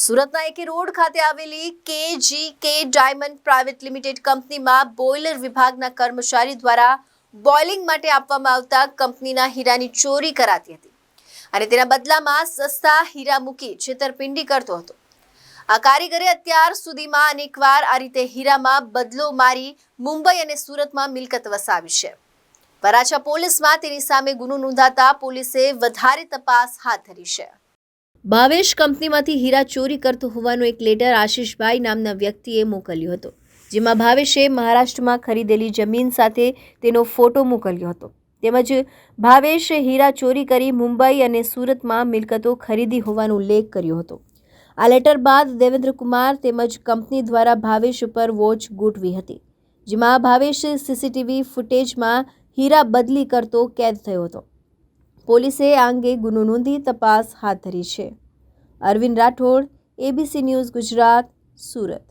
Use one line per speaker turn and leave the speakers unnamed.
સુરતના એકે રોડ ખાતે આવેલી KGK ડાયમંડ પ્રાઇવેટ લિમિટેડ કંપનીમાં બોઇલર વિભાગના કર્મચારી દ્વારા બોઇલિંગ માટે આપવામાં આવતા કંપનીના હીરાની ચોરી કરાતી હતી અને તેના બદલામાં સસ્તા હીરા મૂકી છેતરપિંડી કરતો હતો। આ કારીગરે અત્યાર સુધીમાં અનેકવાર આ રીતે હીરામાં બદલો મારી મુંબઈ અને સુરતમાં મિલકત વસાવી છે। વરાછા પોલીસમાં તેની સામે ગુનો નોંધાતા પોલીસે વધારે તપાસ હાથ ધરી છે। ભાવેશ કંપનીમાંથી હીરા ચોરી કરતો હોવાનો એક લેટર આશીષભાઈ નામના વ્યક્તિએ મોકલ્યો હતો, જેમાં ભાવેશે મહારાષ્ટ્રમાં ખરીદેલી જમીન સાથે તેનો ફોટો મોકલ્યો હતો તેમજ ભાવેશે હીરા ચોરી કરી મુંબઈ અને સુરતમાં મિલકતો ખરીદી હોવાનો ઉલ્લેખ કર્યો હતો। આ લેટર બાદ દેવેન્દ્ર કુમાર તેમજ કંપની દ્વારા ભાવેશ ઉપર વોચ ગોઠવી હતી, જેમાં ભાવેશ સીસીટીવી ફૂટેજમાં હીરા બદલી કરતો કેદ થયો હતો। પોલીસે આ અંગે ગુનો નોંધી તપાસ હાથ ધરી છે। Arvind Rathod, ABC news Gujarat, Surat.